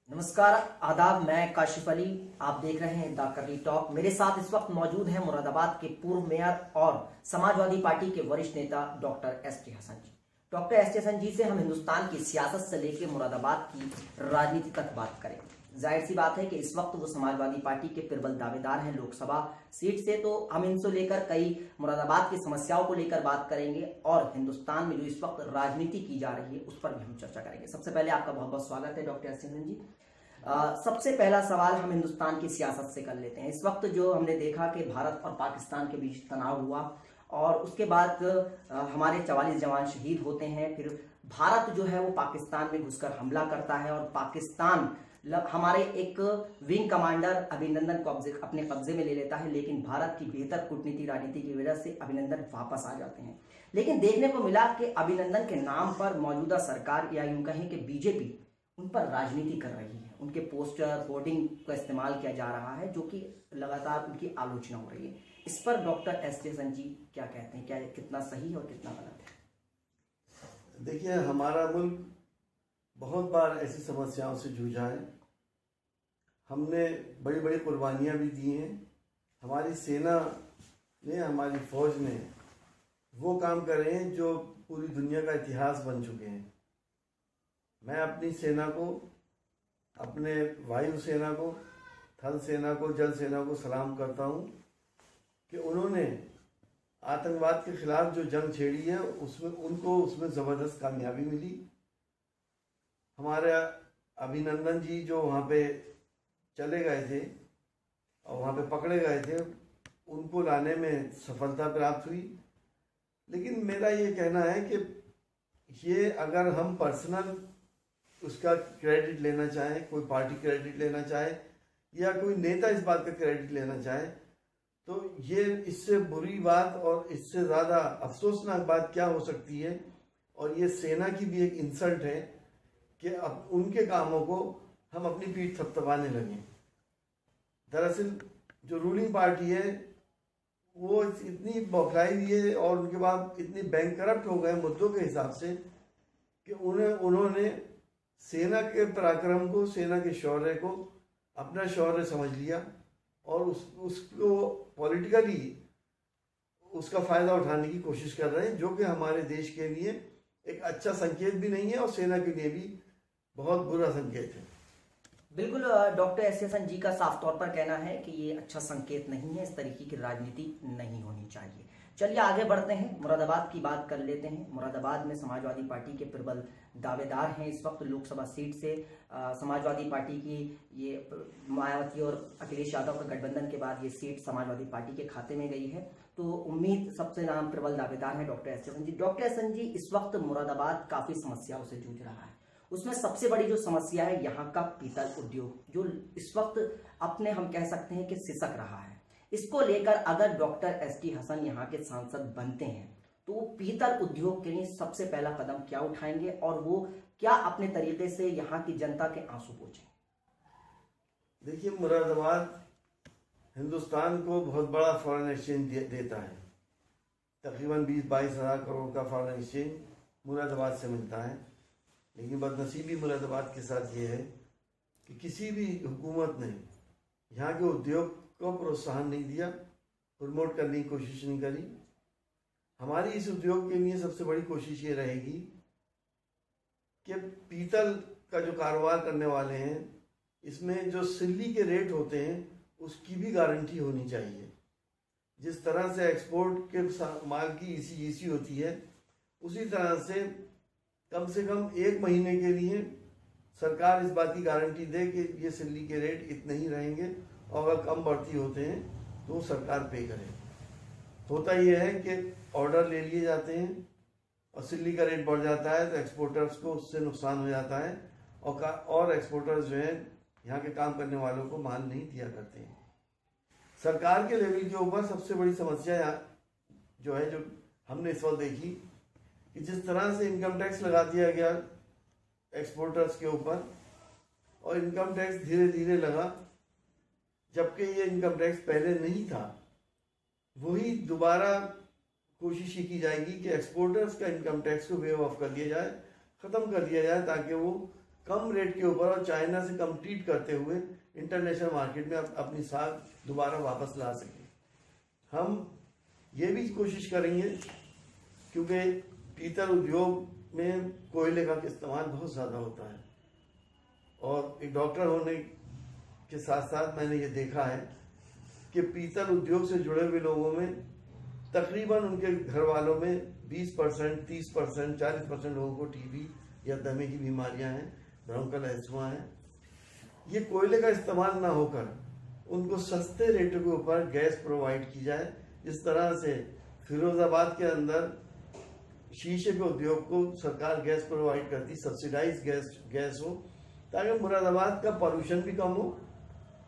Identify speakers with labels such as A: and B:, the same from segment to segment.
A: नमस्कार, आदाब। मैं काशिफ अली, आप देख रहे हैं द करली टॉक। मेरे साथ इस वक्त मौजूद हैं मुरादाबाद के पूर्व मेयर और समाजवादी पार्टी के वरिष्ठ नेता doctor ST. Hasan ji. Doctor ST. Hasan ji से हम हिंदुस्तान की सियासत से लेकर मुरादाबाद की राजनीति तक बात करेंगे। जाहिर सी बात है कि इस वक्त वो समाजवादी पार्टी के प्रबल दावेदार हैं लोकसभा सीट से, तो हम इनसे लेकर कई मुरादाबाद की समस्याओं को लेकर बात करेंगे और हिंदुस्तान में जो इस वक्त राजनीति की जा रही है उस पर भी हम चर्चा करेंगे। सबसे पहले आपका बहुत बहुत स्वागत है डॉक्टर एस.टी. हसन जी। सबसे पहला सवाल हम हिंदुस्तान की सियासत से कर लेते हैं। इस वक्त जो हमने देखा कि भारत और पाकिस्तान के बीच तनाव हुआ और उसके बाद हमारे 44 जवान शहीद होते हैं। फिर भारत जो है वो पाकिस्तान में घुसकर हमला करता है और पाकिस्तान हमारे एक विंग कमांडर अभिनंदन को अपने कब्जे में ले लेता है, लेकिन भारत की बेहतर कूटनीति राजनीति की वजह से अभिनंदन वापस आ जाते हैं। लेकिन देखने को मिला कि अभिनंदन के नाम पर मौजूदा सरकार या यूं कहें कि बीजेपी उन पर राजनीति कर रही है। उनके पोस्टर होर्डिंग का इस्तेमाल किया जा रहा है, जो कि लगातार उनकी आलोचना हो रही है। इस पर डॉक्टर एस.टी. हसन जी क्या कहते हैं, क्या कितना सही है और कितना गलत है?
B: देखिए, हमारा मुल्क बहुत बार ऐसी समस्याओं से जूझा है। हमने बड़ी बड़ी कुर्बानियाँ भी दी हैं। हमारी सेना ने, हमारी फौज ने वो काम करे हैं जो पूरी दुनिया का इतिहास बन चुके हैं। मैं अपनी सेना को, अपने वायु सेना को, थल सेना को, जल सेना को सलाम करता हूँ कि उन्होंने आतंकवाद के खिलाफ जो जंग छेड़ी है उसमें ज़बरदस्त कामयाबी मिली। हमारे अभिनंदन जी जो वहाँ पे चले गए थे और वहाँ पे पकड़े गए थे, उनको लाने में सफलता प्राप्त हुई। लेकिन मेरा ये कहना है कि ये अगर हम पर्सनल उसका क्रेडिट लेना चाहें, कोई पार्टी क्रेडिट लेना चाहे या कोई नेता इस बात का क्रेडिट लेना चाहे, तो ये इससे बुरी बात और इससे ज़्यादा अफसोसनाक बात क्या हो सकती है। और ये सेना की भी एक इंसल्ट है कि अब उनके कामों को हम अपनी पीठ थपथपाने लगे। दरअसल जो रूलिंग पार्टी है वो इतनी बौखलाई हुई है और उनके बाद इतनी बैंकरप्ट हो गए मुद्दों के हिसाब से कि उन्होंने सेना के पराक्रम को, सेना के शौर्य को अपना शौर्य समझ लिया और उसको पॉलिटिकली उसका फ़ायदा उठाने की कोशिश कर रहे हैं, जो कि हमारे देश के लिए एक अच्छा संकेत भी नहीं है और सेना के लिए भी बहुत बुरा संकेत है।
A: बिल्कुल, डॉक्टर एस.टी. हसन जी का साफ तौर पर कहना है कि ये अच्छा संकेत नहीं है, इस तरीके की राजनीति नहीं होनी चाहिए। चलिए आगे बढ़ते हैं, मुरादाबाद की बात कर लेते हैं। मुरादाबाद में समाजवादी पार्टी के प्रबल दावेदार हैं इस वक्त लोकसभा सीट से। समाजवादी पार्टी की ये मायावती और अखिलेश यादव का गठबंधन के बाद ये सीट समाजवादी पार्टी के खाते में गई है, तो उम्मीद सबसे नाम प्रबल दावेदार है doctor ST. Hasan ji. Doctor Hasan जी, इस वक्त मुरादाबाद काफी समस्याओं से जूझ रहा है। उसमें सबसे बड़ी जो समस्या है यहाँ का पीतल उद्योग, जो इस वक्त अपने हम कह सकते हैं कि सिसक रहा है। इसको लेकर अगर डॉक्टर एस.टी. हसन यहाँ के सांसद बनते हैं तो वो पीतल उद्योग के लिए सबसे पहला कदम क्या उठाएंगे और वो क्या अपने तरीके से यहाँ की जनता के आंसू पोंछेंगे?
B: देखिए, मुरादाबाद हिंदुस्तान को बहुत बड़ा फॉरेन एक्सचेंज देता है। तकरीबन 20-22 हज़ार करोड़ का फॉरेन एक्सचेंज मुरादाबाद से मिलता है। लेकिन बदनसीबी मुरादाबाद के साथ ये है कि किसी भी हुकूमत ने यहाँ के उद्योग को प्रोत्साहन नहीं दिया, प्रमोट करने की कोशिश नहीं करी। हमारी इस उद्योग के लिए सबसे बड़ी कोशिश ये रहेगी कि पीतल का जो कारोबार करने वाले हैं, इसमें जो सिल्ली के रेट होते हैं उसकी भी गारंटी होनी चाहिए। जिस तरह से एक्सपोर्ट के माल की ईसी होती है, उसी तरह से कम 1 महीने के लिए सरकार इस बात की गारंटी दे कि ये सिल्ली के रेट इतने ही रहेंगे और अगर कम बढ़ती होते हैं तो सरकार पे करे। होता यह है कि ऑर्डर ले लिए जाते हैं और सिल्ली का रेट बढ़ जाता है तो एक्सपोर्टर्स को उससे नुकसान हो जाता है और एक्सपोर्टर्स जो हैं यहाँ के काम करने वालों को माल नहीं दिया करते हैं। सरकार के लेवल के ऊपर सबसे बड़ी समस्या जो है, जो हमने इस वक्त देखी कि जिस तरह से इनकम टैक्स लगा दिया गया एक्सपोर्टर्स के ऊपर और इनकम टैक्स धीरे धीरे लगा, जबकि ये इनकम टैक्स पहले नहीं था। वही दोबारा कोशिश ये की जाएगी कि एक्सपोर्टर्स का इनकम टैक्स को वेव ऑफ कर दिया जाए, ख़त्म कर दिया जाए, ताकि वो कम रेट के ऊपर और चाइना से कम्पीट करते हुए इंटरनेशनल मार्केट में अपनी साख दोबारा वापस ला सके। हम ये भी कोशिश करेंगे, क्योंकि पीतल उद्योग में कोयले का इस्तेमाल बहुत ज़्यादा होता है, और एक डॉक्टर होने के साथ साथ मैंने ये देखा है कि पीतल उद्योग से जुड़े हुए लोगों में तकरीबन उनके घर वालों में 20%, 30%, 40% लोगों को टीबी या दमे की बीमारियां हैं, ब्रोंकल एस्थमा है। ये कोयले का इस्तेमाल ना होकर उनको सस्ते रेट के ऊपर गैस प्रोवाइड की जाए, जिस तरह से फिरोजाबाद के अंदर शीशे के उद्योग को सरकार गैस प्रोवाइड करती, सब्सिडाइज गैस हो, ताकि मुरादाबाद का पॉल्यूशन भी कम हो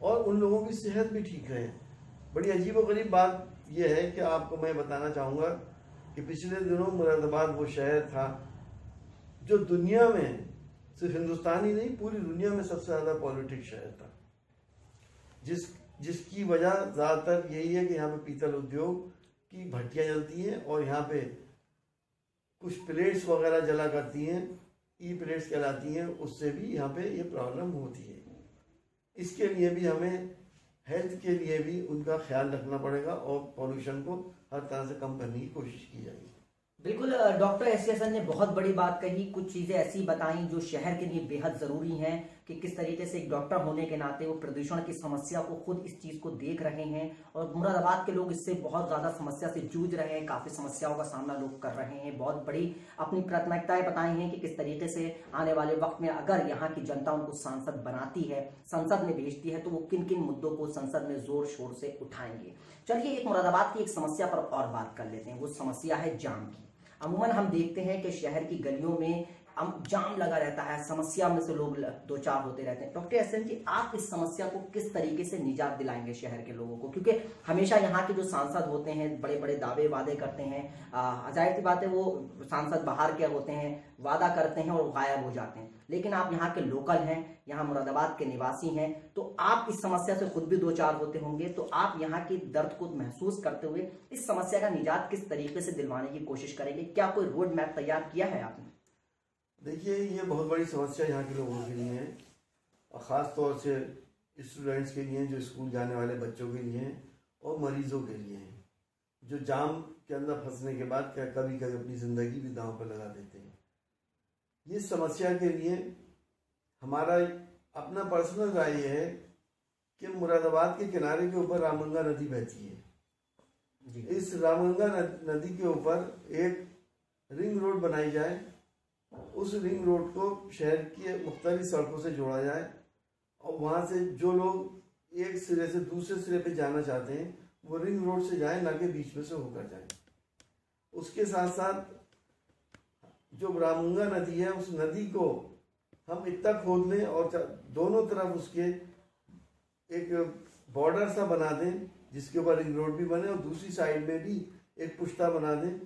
B: और उन लोगों की सेहत भी ठीक रहे। बड़ी अजीबोगरीब बात यह है कि आपको मैं बताना चाहूँगा कि पिछले दिनों मुरादाबाद वो शहर था जो दुनिया में, सिर्फ हिंदुस्तान ही नहीं पूरी दुनिया में सबसे ज़्यादा पॉलिटिक शहर था, जिसकी वजह ज़्यादातर यही है कि यहाँ पे पीतल उद्योग की भट्टियाँ जलती हैं और यहाँ पे कुछ प्लेट्स वगैरह जला करती हैं, ई प्लेट्स कहलाती हैं, उससे भी यहाँ पे ये प्रॉब्लम होती है। इसके लिए भी हमें हेल्थ के लिए भी उनका ख्याल रखना पड़ेगा और पॉल्यूशन को हर तरह से कम करने की कोशिश की जाएगी।
A: बिल्कुल, डॉक्टर एस टी हसन ने बहुत बड़ी बात कही, कुछ चीजें ऐसी बताई जो शहर के लिए बेहद जरूरी हैं कि किस तरीके से एक डॉक्टर होने के नाते वो प्रदूषण की समस्या को खुद इस चीज को देख रहे हैं, और मुरादाबाद के लोग इससे बहुत ज्यादा समस्या से जूझ रहे हैं, काफी समस्याओं का सामना लोग कर रहे हैं। बहुत बड़ी अपनी प्राथमिकताएं बताई हैं कि किस तरीके से आने वाले वक्त में अगर यहाँ की जनता उनको सांसद बनाती है, संसद में भेजती है, तो वो किन किन मुद्दों को संसद में जोर शोर से उठाएंगे। चलिए एक मुरादाबाद की एक समस्या पर और बात कर लेते हैं, वो समस्या है जाम की। अमूमन हम देखते हैं कि शहर की गलियों में जाम लगा रहता है, समस्या में से लोग दो चार होते रहते हैं। डॉक्टर एस जी, आप इस समस्या को किस तरीके से निजात दिलाएंगे शहर के लोगों को? क्योंकि हमेशा यहाँ के जो सांसद होते हैं बड़े बड़े दावे वादे करते हैं, जाहिर सी बात है वो सांसद बाहर के होते हैं, वादा करते हैं और गायब हो जाते हैं, लेकिन आप यहाँ के लोकल हैं, यहाँ मुरादाबाद के निवासी हैं, तो आप इस समस्या से खुद भी दो चार होते होंगे, तो आप यहाँ के दर्द को महसूस करते हुए इस समस्या का निजात किस तरीके से दिलवाने की कोशिश करेंगे? क्या कोई रोड मैप तैयार किया है आपने?
B: देखिए, ये बहुत बड़ी समस्या यहाँ के लोगों के लिए है, और ख़ास तौर से स्टूडेंट्स के लिए, जो स्कूल जाने वाले बच्चों के लिए और मरीजों के लिए हैं, जो जाम के अंदर फंसने के बाद क्या कभी कभी अपनी ज़िंदगी भी दांव पर लगा देते हैं। ये समस्या के लिए हमारा अपना पर्सनल राय ये है कि मुरादाबाद के किनारे के ऊपर रामगंगा नदी बहती है। इस रामगंगा नदी के ऊपर एक रिंग रोड बनाई जाए, उस रिंग रोड को शहर की मुख्तलिफ सड़कों से जोड़ा जाए, और वहाँ से जो लोग एक सिरे से दूसरे सिरे पे जाना चाहते हैं वो रिंग रोड से जाए, ना कि बीच में से होकर जाए। उसके साथ साथ जो रामगंगा नदी है, उस नदी को हम इतना खोद लें और दोनों तरफ उसके एक बॉर्डर सा बना दें, जिसके ऊपर रिंग रोड भी बने, और दूसरी साइड में भी एक पुश्ता बना दें,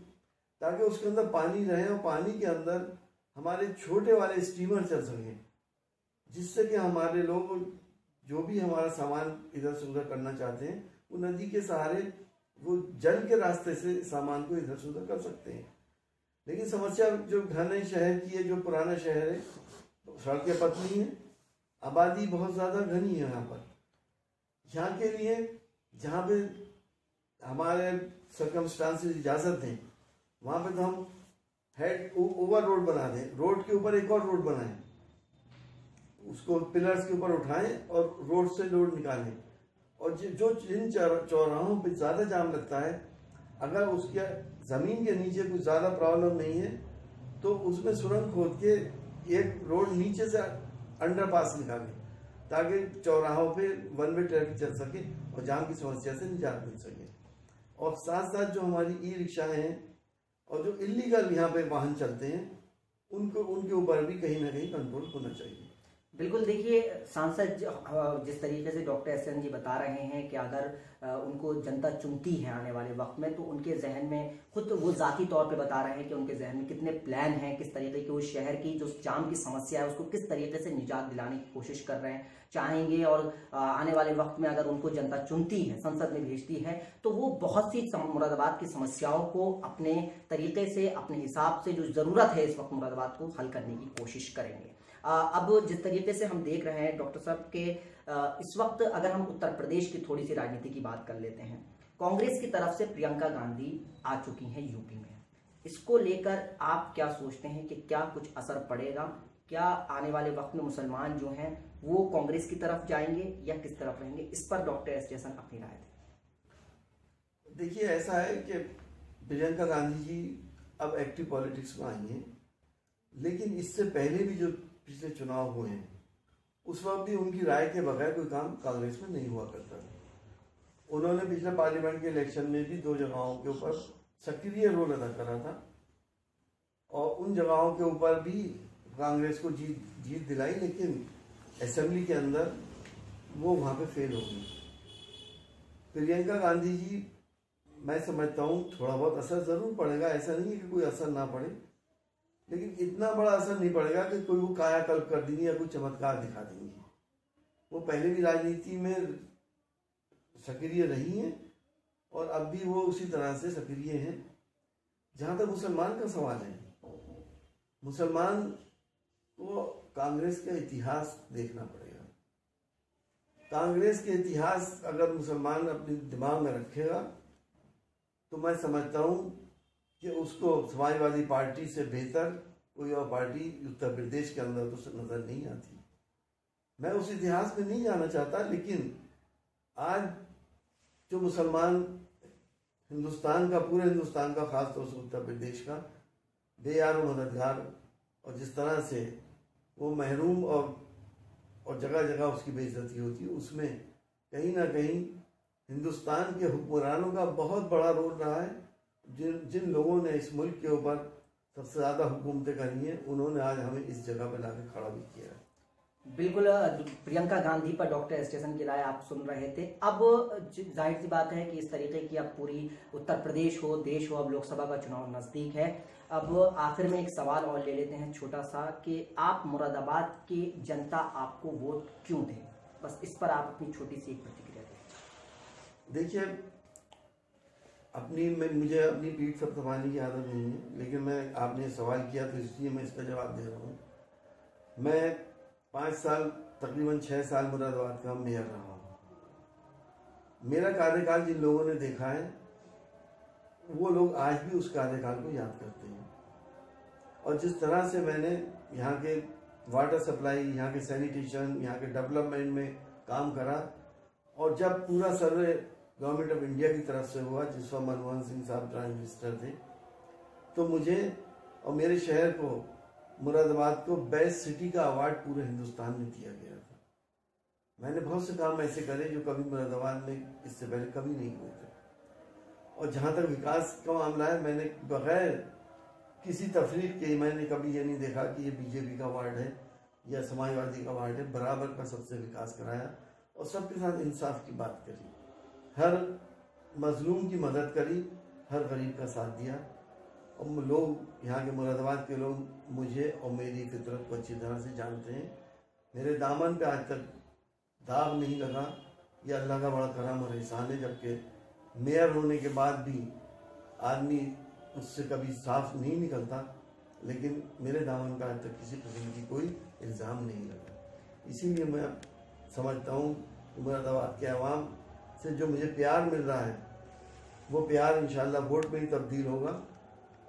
B: ताकि उसके अंदर पानी रहे और पानी के अंदर हमारे छोटे वाले स्टीमर चल सकें, जिससे कि हमारे लोग जो भी हमारा सामान इधर से उधर करना चाहते हैं वो नदी के सहारे वो जल के रास्ते से सामान को इधर से उधर कर सकते हैं। लेकिन समस्या जो घने शहर की है, जो पुराना शहर है, सड़कें पतली हैं, आबादी बहुत ज़्यादा घनी है यहाँ पर। यहाँ के लिए जहाँ पे हमारे सर्कमस्टांसेस इजाज़त दें, वहाँ पे तो हम हेड ओवर रोड बना दें, रोड के ऊपर एक और रोड बनाएं, उसको पिलर्स के ऊपर उठाएं और रोड से लोड निकालें। और जो जिन चौराहों पे ज़्यादा जाम लगता है, अगर उसके ज़मीन के नीचे कुछ ज़्यादा प्रॉब्लम नहीं है तो उसमें सुरंग खोद के एक रोड नीचे से अंडरपास निकालें, ताकि चौराहों पे वन वे ट्रैफिक चल सके और जाम की समस्या से निजात मिल सके। और साथ साथ जो हमारी ई रिक्शाएँ हैं और जो इलीगल यहाँ पे वाहन चलते हैं, उनके ऊपर भी कहीं ना कहीं कंट्रोल होना चाहिए।
A: बिल्कुल, देखिए सांसद जिस तरीके से डॉक्टर एस जी बता रहे हैं कि अगर उनको जनता चुनती है आने वाले वक्त में, तो उनके जहन में खुद वो जाती तौर पे बता रहे हैं कि उनके जहन में कितने प्लान हैं, किस तरीके के उस शहर की जो जाम की समस्या है उसको किस तरीके से निजात दिलाने की कोशिश कर रहे हैं, चाहेंगे। और आने वाले वक्त में अगर उनको जनता चुनती है, संसद में भेजती है, तो वो बहुत सी मुरादाबाद की समस्याओं को अपने तरीके से, अपने हिसाब से जो ज़रूरत है इस वक्त मुरादाबाद को हल करने की कोशिश करेंगे। अब जिस तरीके से हम देख रहे हैं डॉक्टर साहब के इस वक्त अगर हम उत्तर प्रदेश की थोड़ी सी राजनीति की बात कर लेते हैं, कांग्रेस की तरफ से प्रियंका गांधी आ चुकी हैं यूपी में। इसको लेकर आप क्या सोचते हैं कि क्या कुछ असर पड़ेगा? क्या आने वाले वक्त में मुसलमान जो हैं वो कांग्रेस की तरफ जाएंगे या किस तरफ रहेंगे? इस पर डॉक्टर एस जयसन अपनी राय दें।
B: देखिए, ऐसा है कि प्रियंका गांधी जी अब एक्टिव पॉलिटिक्स में आई हैं, लेकिन इससे पहले भी जो पिछले चुनाव हुए हैं उस वक्त भी उनकी राय के बगैर कोई काम कांग्रेस में नहीं हुआ करता था। उन्होंने पिछले पार्लियामेंट के इलेक्शन में भी 2 जगहों के ऊपर सक्रिय रोल अदा करा था और उन जगहों के ऊपर भी कांग्रेस को जीत दिलाई, लेकिन असेंबली के अंदर वो वहाँ पे फेल हो गई। प्रियंका गांधी जी, मैं समझता हूँ थोड़ा बहुत असर ज़रूर पड़ेगा, ऐसा नहीं है कि कोई असर ना पड़े, लेकिन इतना बड़ा असर नहीं पड़ेगा कि कोई वो कायाकल्प कर देंगी या कोई चमत्कार दिखा देंगी। वो पहले भी राजनीति में सक्रिय रही हैं और अब भी वो उसी तरह से सक्रिय हैं। जहाँ तक मुसलमान का सवाल है, मुसलमान को कांग्रेस का इतिहास देखना पड़ेगा। कांग्रेस के इतिहास अगर मुसलमान अपने दिमाग में रखेगा तो मैं समझता हूँ कि उसको समाजवादी पार्टी से बेहतर कोई और पार्टी उत्तर प्रदेश के अंदर तो नजर नहीं आती। मैं उस इतिहास में नहीं जाना चाहता, लेकिन आज जो मुसलमान हिंदुस्तान का, पूरे हिंदुस्तान का, खासतौर से उत्तर प्रदेश का बेयार मददगार, और जिस तरह से वो महरूम और जगह जगह उसकी बेइज्जती होती है, उसमें कहीं ना कहीं हिंदुस्तान के हुक्मरानों का बहुत बड़ा रोल रहा है। जिन लोगों ने इस मुल्क के ऊपर सबसे ज़्यादा हुकूमतें करी हैं, उन्होंने आज हमें इस जगह पर लाके खड़ा भी किया है।
A: बिल्कुल, प्रियंका गांधी पर डॉक्टर एस जयसन की राय आप सुन रहे थे। अब जाहिर सी बात है कि इस तरीके की अब पूरी उत्तर प्रदेश हो, देश हो, अब लोकसभा का चुनाव नजदीक है। अब आखिर में एक सवाल और ले लेते हैं छोटा सा, कि आप मुरादाबाद की जनता आपको वोट क्यों दे? बस इस पर आप अपनी छोटी सी एक प्रतिक्रिया दें।
B: देखिए, मुझे अपनी पीठ थपथपाने की आदत नहीं है, लेकिन मैं, आपने सवाल किया तो इसलिए मैं इसका जवाब दे रहा हूँ। मैं 5 साल, तकरीबन 6 साल मुरादाबाद का मेयर रहा हूँ। मेरा कार्यकाल जिन लोगों ने देखा है वो लोग आज भी उस कार्यकाल को याद करते हैं, और जिस तरह से मैंने यहाँ के वाटर सप्लाई, यहाँ के सैनिटेशन, यहाँ के डेवलपमेंट में काम करा, और जब पूरा सर्वे गवर्नमेंट ऑफ इंडिया की तरफ से हुआ, जिस वक्त मनमोहन सिंह साहब प्राइम मिनिस्टर थे, तो मुझे और मेरे शहर को, मुरादाबाद को बेस्ट सिटी का अवार्ड पूरे हिंदुस्तान में दिया गया था। मैंने बहुत से काम ऐसे करे जो कभी मुरादाबाद में इससे पहले कभी नहीं हुए थे। और जहाँ तक विकास का मामला है, मैंने बगैर किसी तफरीक के, मैंने कभी ये नहीं देखा कि ये बीजेपी का वार्ड है या समाजवादी का वार्ड है। बराबर का सबसे विकास कराया और सबके साथ इंसाफ की बात करी, हर मजलूम की मदद करी, हर गरीब का साथ दिया। और लोग, यहाँ के मुरादाबाद के लोग मुझे और मेरी फितरत को अच्छी तरह से जानते हैं। मेरे दामन पे आज तक दाग नहीं लगा। यह अल्लाह का बड़ा करम और एहसान है, जबकि मेयर होने के बाद भी आदमी उससे कभी साफ नहीं निकलता, लेकिन मेरे दामन पे आज तक किसी किस्म की कोई इल्ज़ाम नहीं लगा। इसीलिए मैं समझता हूँ मुरादाबाद के अवाम से जो मुझे प्यार मिल रहा है, वो प्यार इंशाल्लाह वोट में ही तब्दील होगा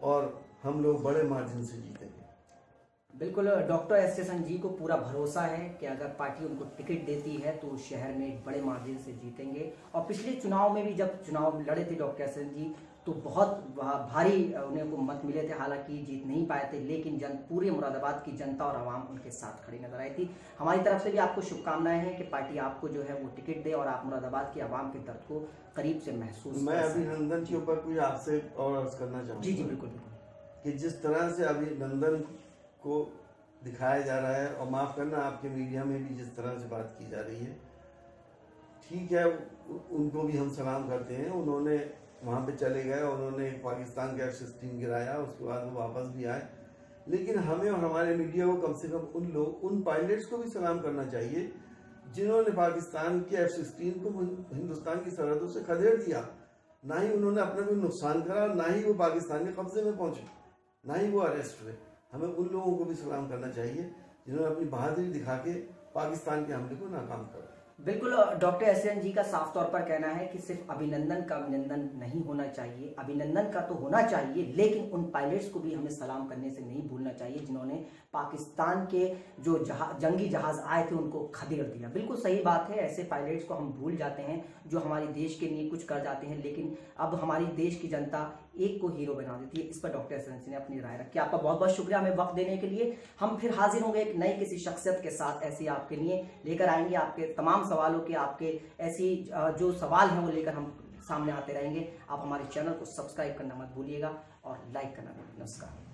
B: और हम लोग बड़े मार्जिन से जीतेंगे।
A: बिल्कुल, डॉक्टर एस जयसन जी को पूरा भरोसा है कि अगर पार्टी उनको टिकट देती है तो शहर में बड़े मार्जिन से जीतेंगे। और पिछले चुनाव में भी जब चुनाव लड़े थे डॉक्टर एस जयसन जी, तो बहुत भारी उन्हें को मत मिले थे, हालांकि जीत नहीं पाए थे, लेकिन पूरे मुरादाबाद की जनता और आवाम उनके साथ खड़ी नजर आई थी। हमारी तरफ से भी आपको शुभकामनाएं हैं कि पार्टी आपको जो है वो टिकट दे और आप मुरादाबाद की आवाम के दर्द को करीब से महसूस।
B: मैं अभी नंदन के ऊपर कुछ आपसे और अर्ज करना चाहूँगा।
A: जी बिल्कुल,
B: कि जिस तरह से अभी नंदन को दिखाया जा रहा है, और माफ़ करना आपके मीडिया में भी जिस तरह से बात की जा रही है, ठीक है, उनको भी हम सलाम करते हैं। उन्होंने वहाँ पे चले गए, उन्होंने पाकिस्तान का F-16 गिराया, उसके बाद वो वापस भी आए। लेकिन हमें और हमारे मीडिया को कम से कम उन पायलट्स को भी सलाम करना चाहिए जिन्होंने पाकिस्तान के F-16 को हिंदुस्तान की सरहदों से खदेड़ दिया। ना ही उन्होंने अपना कोई नुकसान करा, ना ही वो पाकिस्तान के कब्जे में पहुंचे, ना ही वो अरेस्ट हुए। हमें उन लोगों को भी सलाम करना चाहिए जिन्होंने अपनी बहादुरी दिखा के पाकिस्तान के हमले को नाकाम कर।
A: बिल्कुल, डॉक्टर एसटीएस जी का साफ तौर पर कहना है कि सिर्फ अभिनंदन का अभिनंदन नहीं होना चाहिए, अभिनंदन का तो होना चाहिए, लेकिन उन पायलट्स को भी हमें सलाम करने से नहीं भूलना चाहिए जिन्होंने पाकिस्तान के जो जंगी जहाज आए थे उनको खदेड़ दिया। बिल्कुल सही बात है, ऐसे पायलट्स को हम भूल जाते हैं जो हमारे देश के लिए कुछ कर जाते हैं, लेकिन अब हमारी देश की जनता एक को हीरो बना देती है। इस पर डॉक्टर एसटीएस ने अपनी राय रखी। आपका बहुत बहुत शुक्रिया हमें वक्त देने के लिए। हम फिर हाजिर होंगे एक नई किसी शख्सियत के साथ, ऐसी आपके लिए लेकर आएंगे। आपके तमाम सवालों के, आपके ऐसी जो सवाल हैं वो लेकर हम सामने आते रहेंगे। आप हमारे चैनल को सब्सक्राइब करना मत भूलिएगा और लाइक करना मत। नमस्कार।